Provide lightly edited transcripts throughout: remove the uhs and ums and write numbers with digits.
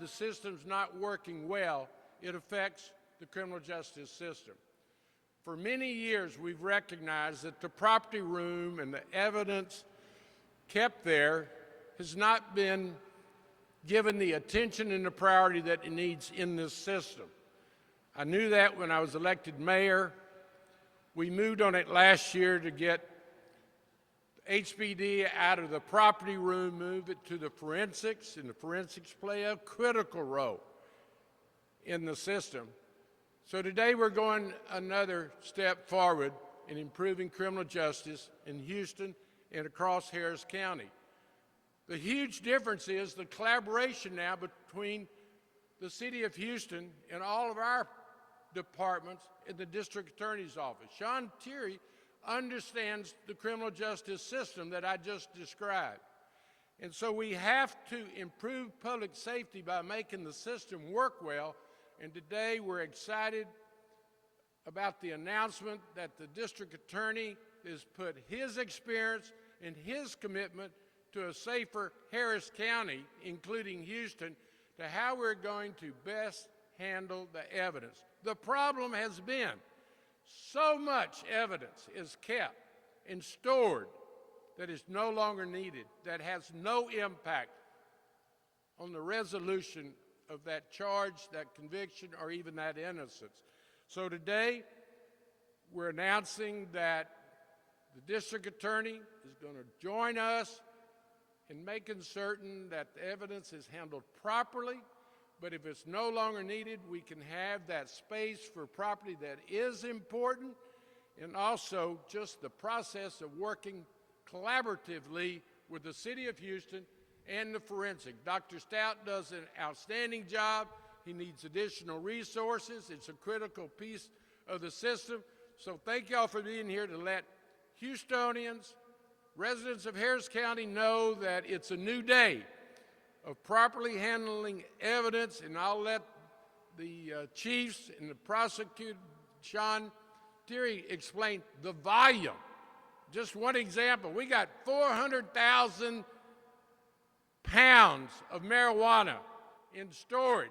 the system's not working well, it affects the criminal justice system. For many years, we've recognized that the property room and the evidence kept there has not been given the attention and the priority that it needs in this system. I knew that when I was elected mayor. We moved on it last year to get HPD out of the property room, move it to the forensics, and the forensics play a critical role in the system. So today we're going another step forward in improving criminal justice in Houston and across Harris County. The huge difference is the collaboration now between the City of Houston and all of our departments in the District Attorney's Office. Sean Terry understands the criminal justice system that I just described. And so we have to improve public safety by making the system work well. And today we're excited about the announcement that the District Attorney has put his experience and his commitment to a safer Harris County, including Houston, to how we're going to best handle the evidence. The problem has been so much evidence is kept and stored that is no longer needed, that has no impact on the resolution of that charge, that conviction, or even that innocence. So today, we're announcing that the district attorney is going to join us in making certain that the evidence is handled properly, but if it's no longer needed, we can have that space for property that is important, and also just the process of working collaboratively with the City of Houston and the forensic. Dr. Stout does an outstanding job. He needs additional resources. It's a critical piece of the system. So thank y'all for being here to let Houstonians, residents of Harris County know that it's a new day of properly handling evidence, and I'll let the chiefs and the prosecutor, Sean Terry, explain the volume. Just one example, we got 400,000 pounds of marijuana in storage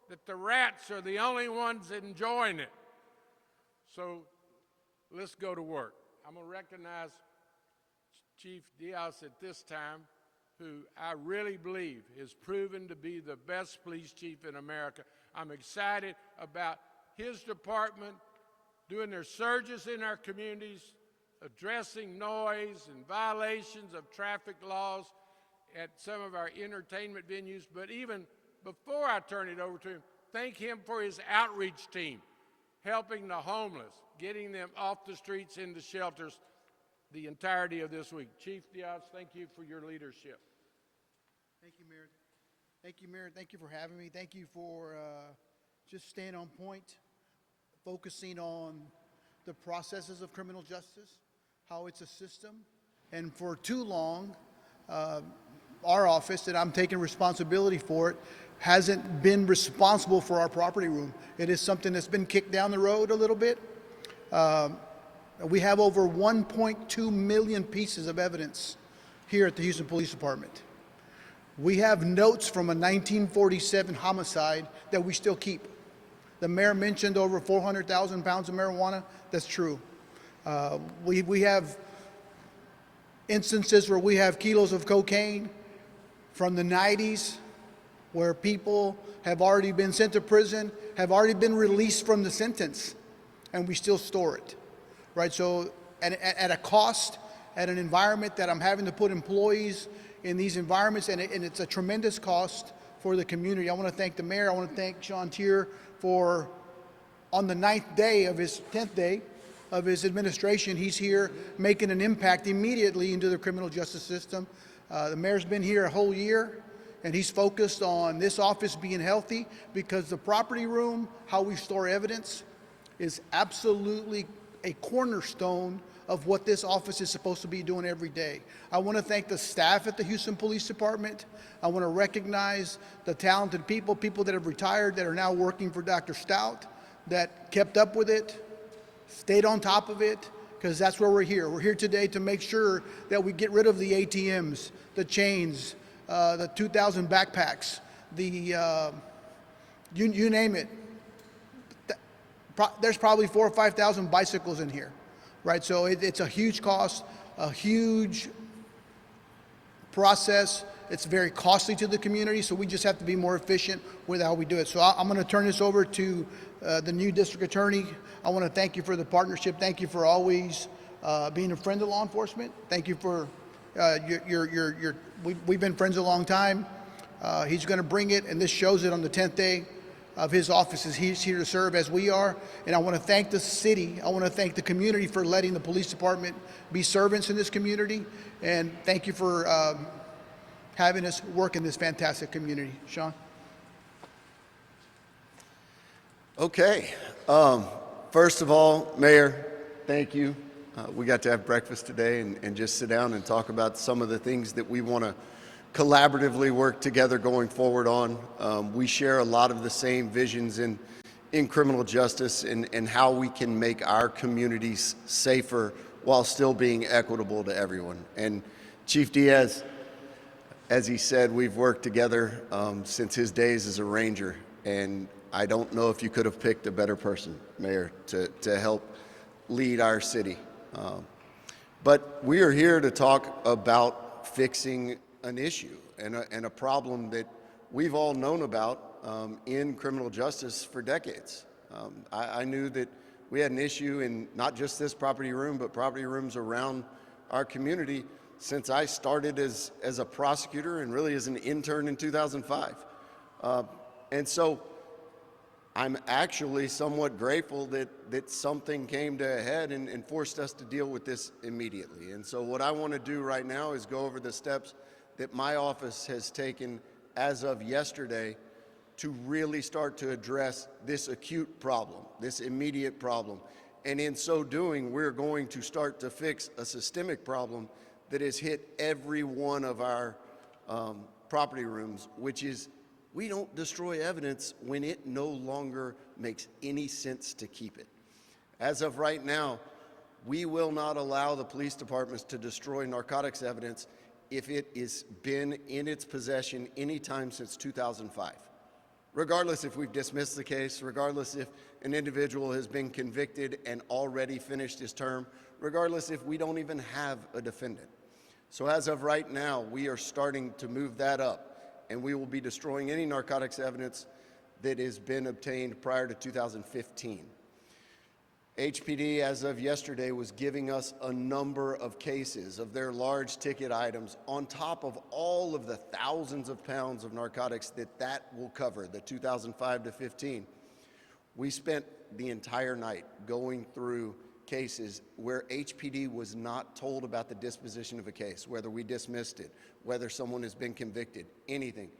that the rats are the only ones enjoying it. So let's go to work. I'm going to recognize Chief Diaz at this time, who I really believe has proven to be the best police chief in America. I'm excited about his department doing their surges in our communities, addressing noise and violations of traffic laws at some of our entertainment venues. But even before I turn it over to him, thank him for his outreach team, helping the homeless, getting them off the streets into shelters the entirety of this week. Chief Diaz, thank you for your leadership. Thank you, Mayor. Thank you, Mayor. Thank you for having me. Thank you for just staying on point, focusing on the processes of criminal justice, how it's a system. And for too long, our office, and I'm taking responsibility for it, hasn't been responsible for our property room. It is something that's been kicked down the road a little bit. We have over 1.2 million pieces of evidence here at the Houston Police Department. We have notes from a 1947 homicide that we still keep. The mayor mentioned over 400,000 pounds of marijuana. That's true. We have instances where we have kilos of cocaine from the 90s where people have already been sent to prison, have already been released from the sentence, and we still store it. Right, so at a cost, at an environment that I'm having to put employees in these environments, and it's a tremendous cost for the community. I want to thank the mayor. I want to thank Sean Terry for, on the 10th day of his administration, he's here making an impact immediately into the criminal justice system. The mayor's been here a whole year, and he's focused on this office being healthy, because the property room, how we store evidence, is absolutely a cornerstone of what this office is supposed to be doing every day. I want to thank the staff at the Houston Police Department. I want to recognize the talented people that have retired, that are now working for Dr. Stout, that kept up with it, stayed on top of it, because that's where we're here. We're here today to make sure that we get rid of the ATMs, the chains, the 2,000 backpacks, you name it. There's probably 4,000 or 5,000 bicycles in here, right? So it's a huge cost, a huge process. It's very costly to the community, so we just have to be more efficient with how we do it. So I'm going to turn this over to the new district attorney. I want to thank you for the partnership. Thank you for always being a friend of law enforcement. Thank you for we've been friends a long time. He's going to bring it, and this shows it on the 10th day of his office. He's here to serve as we are. And I want to thank the city. I want to thank the community for letting the police department be servants in this community. And thank you for having us work in this fantastic community. Sean? Okay. First of all, Mayor, thank you. We got to have breakfast today and just sit down and talk about some of the things that we want to collaboratively work together going forward on. We share a lot of the same visions in criminal justice and how we can make our communities safer while still being equitable to everyone. And Chief Diaz, as he said, we've worked together since his days as a ranger, and I don't know if you could have picked a better person, Mayor, to help lead our city. But we are here to talk about fixing an issue and a problem that we've all known about in criminal justice for decades. I knew that we had an issue in not just this property room, but property rooms around our community since I started as a prosecutor and really as an intern in 2005. And so I'm actually somewhat grateful that something came to a head and forced us to deal with this immediately. And so what I want to do right now is go over the steps that my office has taken as of yesterday to really start to address this acute problem, this immediate problem. And in so doing, we're going to start to fix a systemic problem that has hit every one of our property rooms, which is we don't destroy evidence when it no longer makes any sense to keep it. As of right now, we will not allow the police departments to destroy narcotics evidence if it has been in its possession any time since 2005. Regardless if we've dismissed the case, regardless if an individual has been convicted and already finished his term, regardless if we don't even have a defendant. So as of right now, we are starting to move that up, and we will be destroying any narcotics evidence that has been obtained prior to 2015. HPD, as of yesterday, was giving us a number of cases of their large ticket items on top of all of the thousands of pounds of narcotics that will cover, the 2005 to 15. We spent the entire night going through cases where HPD was not told about the disposition of a case, whether we dismissed it, whether someone has been convicted, anything.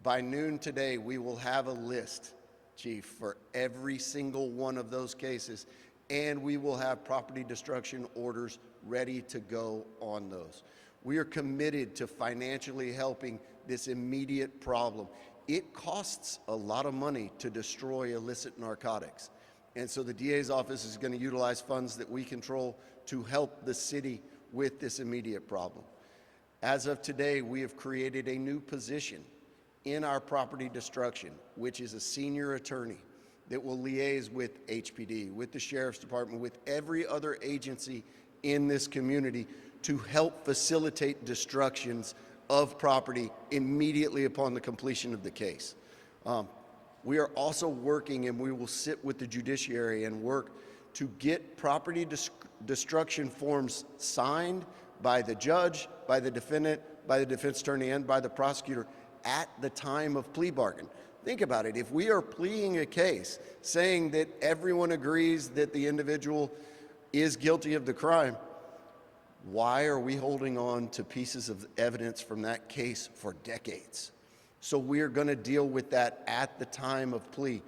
By noon today, we will have a list, Chief, for every single one of those cases, and we will have property destruction orders ready to go on those. We are committed to financially helping this immediate problem. It costs a lot of money to destroy illicit narcotics, and so the DA's office is going to utilize funds that we control to help the city with this immediate problem. As of today, we have created a new position in our property destruction, which is a senior attorney that will liaise with HPD, with the Sheriff's Department, with every other agency in this community to help facilitate destructions of property immediately upon the completion of the case. We are also working, and we will sit with the judiciary and work to get property destruction forms signed by the judge, by the defendant, by the defense attorney, and by the prosecutor at the time of plea bargain. Think about it. If we are pleading a case saying that everyone agrees that the individual is guilty of the crime, why are we holding on to pieces of evidence from that case for decades? So we are going to deal with that at the time of plea.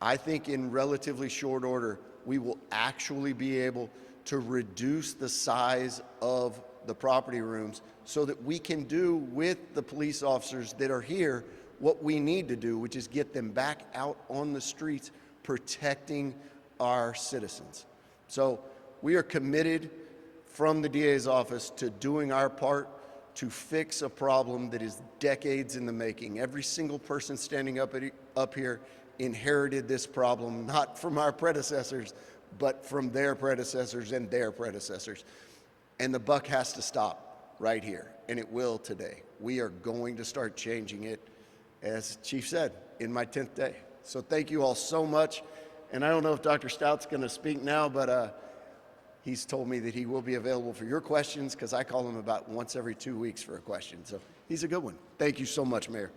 I think in relatively short order, we will actually be able to reduce the size of the property rooms so that we can do with the police officers that are here what we need to do, which is get them back out on the streets protecting our citizens. So we are committed from the DA's office to doing our part to fix a problem that is decades in the making. Every single person standing up here inherited this problem, not from our predecessors, but from their predecessors and their predecessors. And the buck has to stop right here, and it will today. We are going to start changing it, as Chief said, in my 10th day. So thank you all so much. And I don't know if Dr. Stout's going to speak now, but he's told me that he will be available for your questions, because I call him about once every 2 weeks for a question. So he's a good one. Thank you so much, Mayor.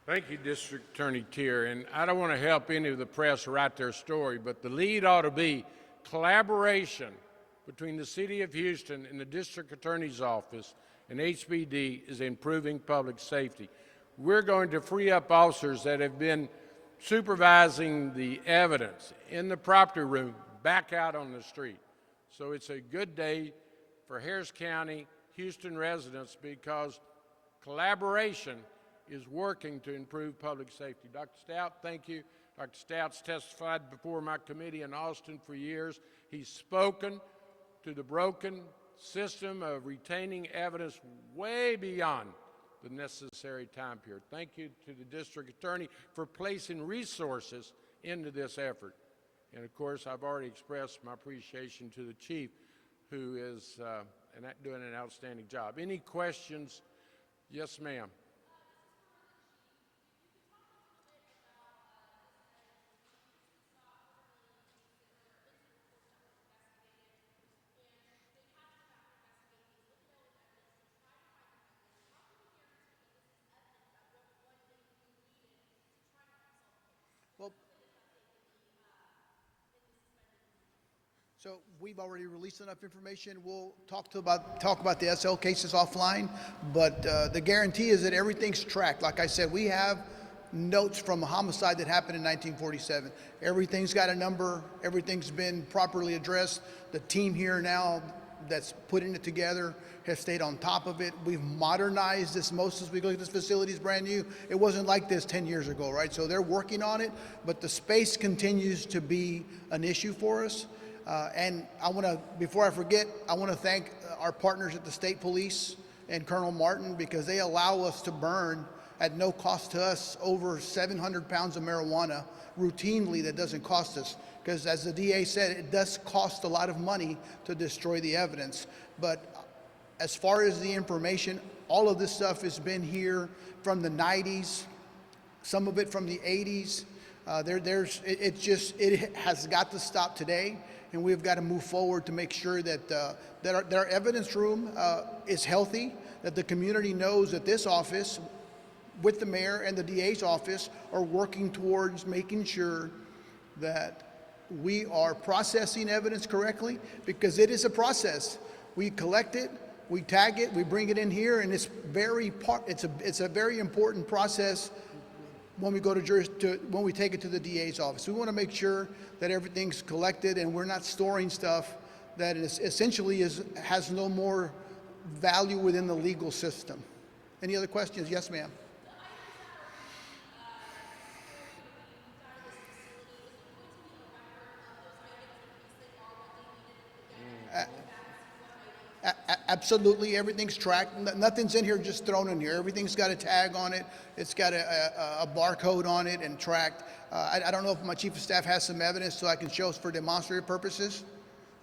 Thank you, District Attorney Tier. And I don't want to help any of the press write their story, but the lead ought to be collaboration between the City of Houston and the District Attorney's Office and HPD is improving public safety. We're going to free up officers that have been supervising the evidence in the property room back out on the street. So it's a good day for Harris County, Houston residents, because collaboration is working to improve public safety. Dr. Stout, thank you. Dr. Stout's testified before my committee in Austin for years. He's spoken to the broken system of retaining evidence way beyond the necessary time period. Thank you to the district attorney for placing resources into this effort. And of course, I've already expressed my appreciation to the chief, who is doing an outstanding job. Any questions? Yes, ma'am. Well, so we've already released enough information. We'll talk about the SL cases offline, but the guarantee is that everything's tracked. Like I said, we have notes from a homicide that happened in 1947. Everything's got a number. Everything's been properly addressed. The team here now that's putting it together has stayed on top of it. We've modernized this most as we look at this facility is brand new. It wasn't like this 10 years ago, right? So they're working on it, but the space continues to be an issue for us. And I want to, before I forget, I want to thank our partners at the State Police and Colonel Martin, because they allow us to burn at no cost to us over 700 pounds of marijuana routinely that doesn't cost us. Because as the DA said, it does cost a lot of money to destroy the evidence. But as far as the information, all of this stuff has been here from the 90s, some of it from the 80s. It has got to stop today, and we've got to move forward to make sure that our evidence room is healthy, that the community knows that this office, with the mayor and the DA's office, are working towards making sure that we are processing evidence correctly, because it is a process. We collect it, we tag it, we bring it in here, and it's a very important process when we go when we take it to the DA's office. We want to make sure that everything's collected and we're not storing stuff that essentially has no more value within the legal system. Any other questions? Yes, ma'am. Absolutely, everything's tracked. Nothing's in here just thrown in here. Everything's got a tag on it. It's got a barcode on it and tracked. I don't know if my chief of staff has some evidence so I can show us for demonstrative purposes.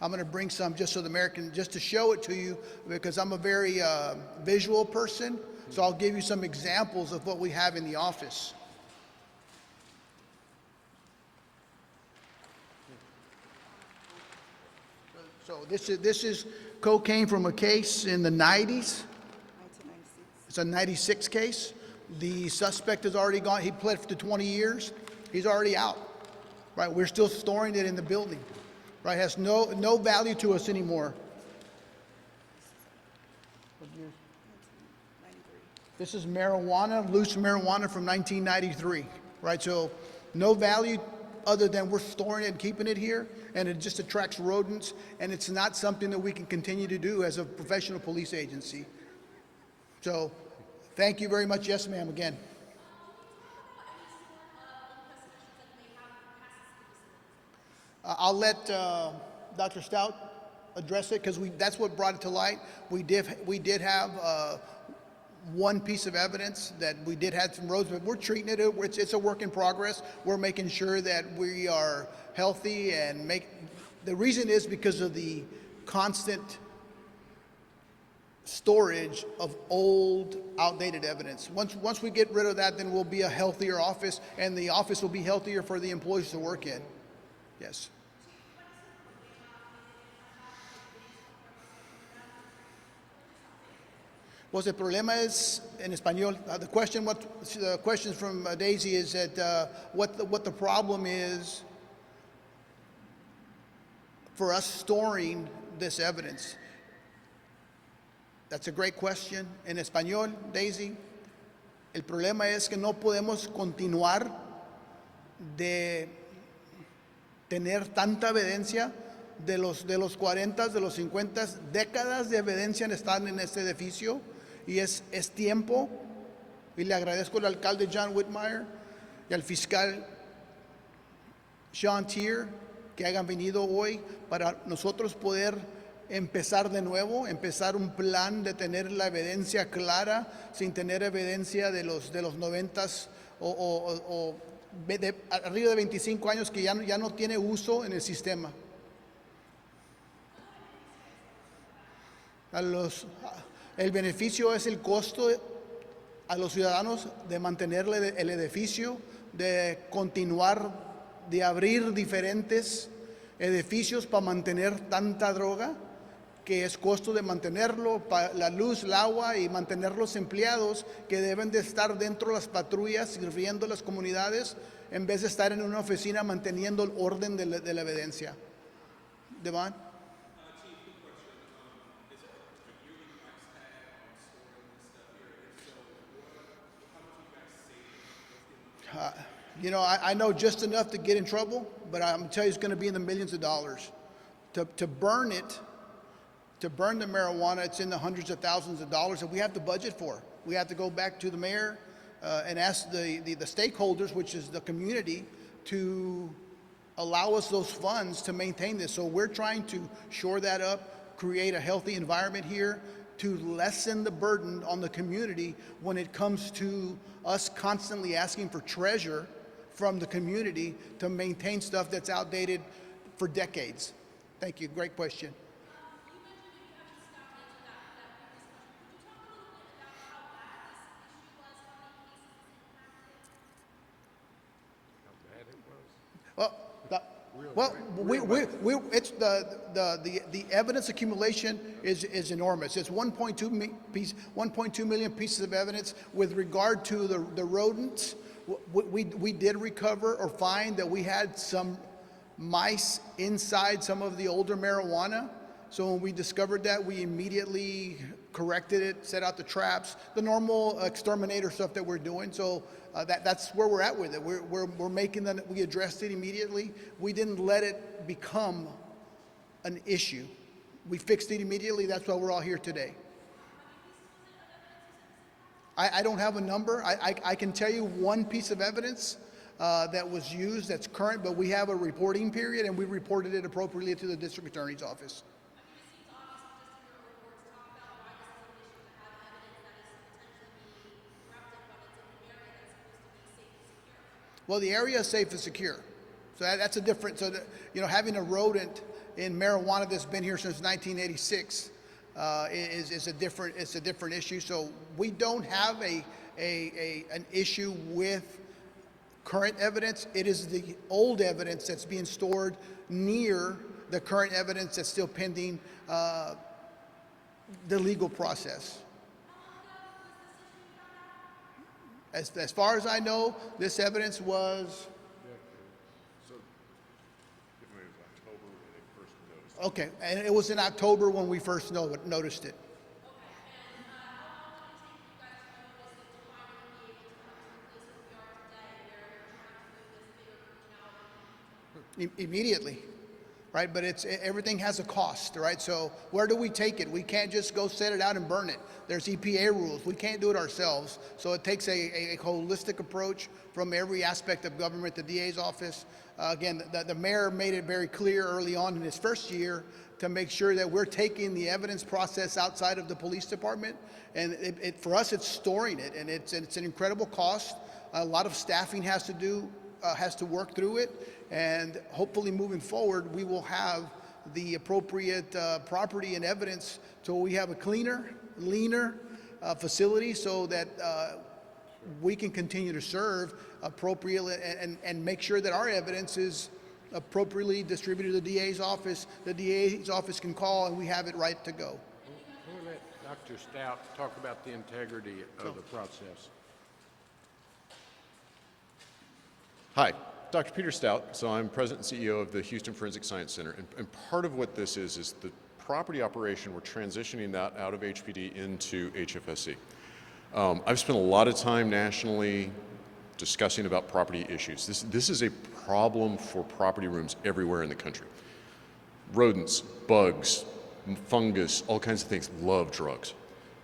I'm going to bring some just so the mayor can, just to show it to you, because I'm a very visual person. So I'll give you some examples of what we have in the office. So this is cocaine from a case in the 90s. 1996. It's a 96 case. The suspect is already gone. He pled to 20 years. He's already out. Right? We're still storing it in the building. Right? It has no value to us anymore. This is marijuana, loose marijuana from 1993. Right? So no value other than we're storing it and keeping it here, and it just attracts rodents, and it's not something that we can continue to do as a professional police agency. So, thank you very much. Yes, ma'am, again. I'll let Dr. Stout address it because that's what brought it to light. We did have one piece of evidence that we did have some roads, but we're treating it. It's a work in progress. We're making sure that we are healthy and the reason is because of the constant storage of old, outdated evidence. Once we get rid of that, then we'll be a healthier office, and the office will be healthier for the employees to work in. Yes. Pues el problema es en español. The question from Daisy is that what the problem is for us storing this evidence. That's a great question. En español, Daisy, el problema es que no podemos continuar de tener tanta evidencia de los 40, de los 50, décadas de evidencia están en este edificio y es tiempo, y le agradezco al alcalde John Whitmire y al fiscal Sean Tier que hayan venido hoy para nosotros poder empezar de nuevo, empezar un plan de tener la evidencia clara sin tener evidencia de los 90s o arriba de 25 años que ya no tiene uso en el sistema. El beneficio es el costo a los ciudadanos de mantener el edificio, de continuar, de abrir diferentes edificios para mantener tanta droga, que es costo de mantenerlo, la luz, el agua y mantener los empleados que deben de estar dentro de las patrullas sirviendo a las comunidades en vez de estar en una oficina manteniendo el orden de la evidencia. Devon? You know, I know just enough to get in trouble, but I'm going to tell you it's going to be in the millions of dollars. To burn it, to burn the marijuana, it's in the hundreds of thousands of dollars that we have to budget for. We have to go back to the mayor and ask the stakeholders, which is the community, to allow us those funds to maintain this. So we're trying to shore that up, create a healthy environment here to lessen the burden on the community when it comes to us constantly asking for treasure from the community to maintain stuff that's outdated for decades. Thank you. Great question. It's the evidence accumulation is enormous. It's 1.2 million pieces of evidence with regard to the rodents. We did recover or find that we had some mice inside some of the older marijuana. So when we discovered that, we immediately corrected it, set out the traps, the normal exterminator stuff that we're doing. So that's where we're at with it. We're making that. We addressed it immediately. We didn't let it become an issue. We fixed it immediately. That's why we're all here today. I don't have a number. I can tell you one piece of evidence that was used that's current, but we have a reporting period, and we reported it appropriately to the district attorney's office. Well, the area is safe and secure. So that's a different, having a rodent in marijuana that's been here since 1986 is a different issue. So we don't have an issue with current evidence. It is the old evidence that's being stored near the current evidence that's still pending the legal process. As far as I know, this evidence was. So, it was October when they first noticed. Okay, and it was in October when we first noticed it. Immediately. right? But everything has a cost, right? So where do we take it? We can't just go set it out and burn it. There's EPA rules. We can't do it ourselves. So it takes a holistic approach from every aspect of government. The DA's office, again, the mayor made it very clear early on in his first year to make sure that we're taking the evidence process outside of the police department. And for us, it's storing it, and it's an incredible cost. A lot of staffing has to work through it, and hopefully moving forward, we will have the appropriate property and evidence so we have a cleaner, leaner facility so that we can continue to serve appropriately and make sure that our evidence is appropriately distributed to the DA's office. The DA's office can call and we have it right to go. We'll let Dr. Stout talk about the integrity of the process. Hi, Dr. Peter Stout. So I'm President and CEO of the Houston Forensic Science Center. And part of what this is the property operation. We're transitioning that out of HPD into HFSC. I've spent a lot of time nationally discussing about property issues. This is a problem for property rooms everywhere in the country. Rodents, bugs, fungus, all kinds of things love drugs.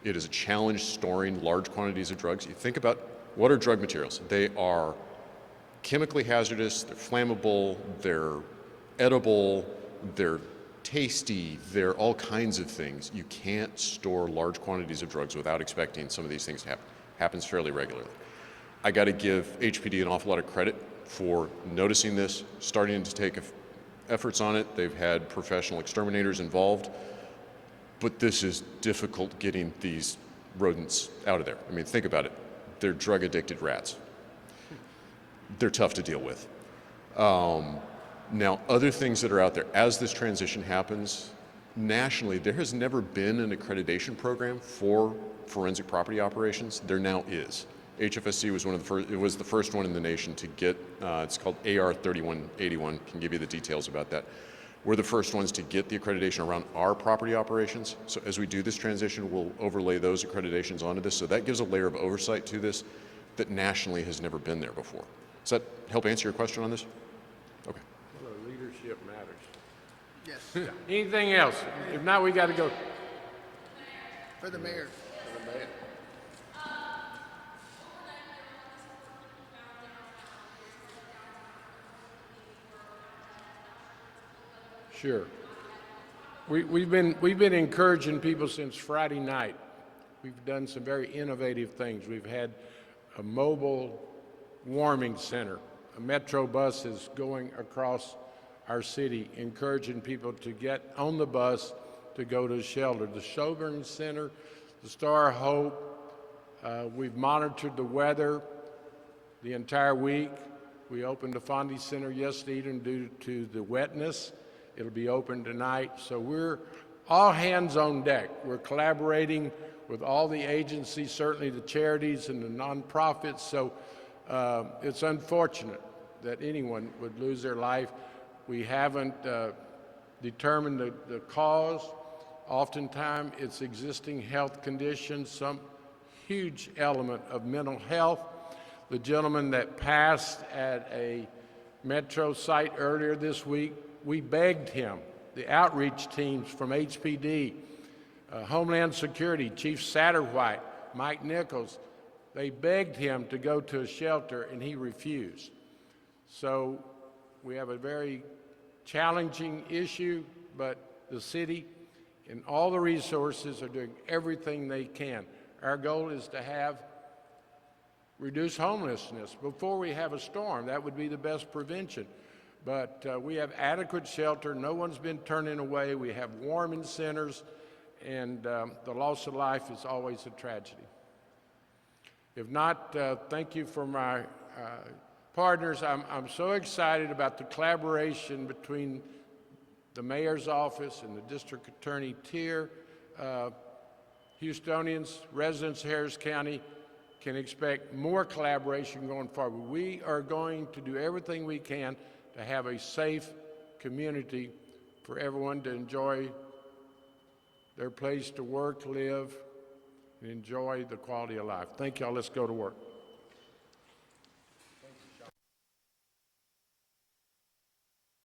It is a challenge storing large quantities of drugs. You think about what are drug materials? They are chemically hazardous, they're flammable, they're edible, they're tasty, they're all kinds of things. You can't store large quantities of drugs without expecting some of these things to happen. Happens fairly regularly. I got to give HPD an awful lot of credit for noticing this, starting to take efforts on it. They've had professional exterminators involved, but this is difficult getting these rodents out of there. I mean, think about it. They're drug-addicted rats. They're tough to deal with. Now, other things that are out there, as this transition happens, nationally, there has never been an accreditation program for forensic property operations. There now is. HFSC was one of the first, it was the first one in the nation to get, it's called AR 3181, can give you the details about that. We're the first ones to get the accreditation around our property operations. So as we do this transition, we'll overlay those accreditations onto this. So that gives a layer of oversight to this that nationally has never been there before. Does that help answer your question on this? Okay. Well, leadership matters. Yes. Anything else? If not, we got to go. For the mayor. Sure. We've been encouraging people since Friday night. We've done some very innovative things. We've had a mobile warming center. A metro bus is going across our city, encouraging people to get on the bus to go to a shelter. The Shelburne Center, the Star of Hope. We've monitored the weather the entire week. We opened the Fondy Center yesterday evening due to the wetness. It'll be open tonight. So we're all hands on deck. We're collaborating with all the agencies, certainly the charities and the nonprofits. So it's unfortunate that anyone would lose their life. We haven't determined the cause. Oftentimes it's existing health conditions, some huge element of mental health. The gentleman that passed at a metro site earlier this week, we begged him, the outreach teams from HPD, Homeland Security, Chief Satterwhite, Mike Nichols, they begged him to go to a shelter and he refused. So we have a very challenging issue, but the city and all the resources are doing everything they can. Our goal is to have reduced homelessness before we have a storm. That would be the best prevention. But we have adequate shelter. No one's been turning away. We have warming centers, and the loss of life is always a tragedy. If not, thank you for my partners. I'm so excited about the collaboration between the mayor's office and the district attorney tier. Houstonians, residents of Harris County can expect more collaboration going forward. We are going to do everything we can to have a safe community for everyone to enjoy their place to work, live, and enjoy the quality of life. Thank y'all. Let's go to work.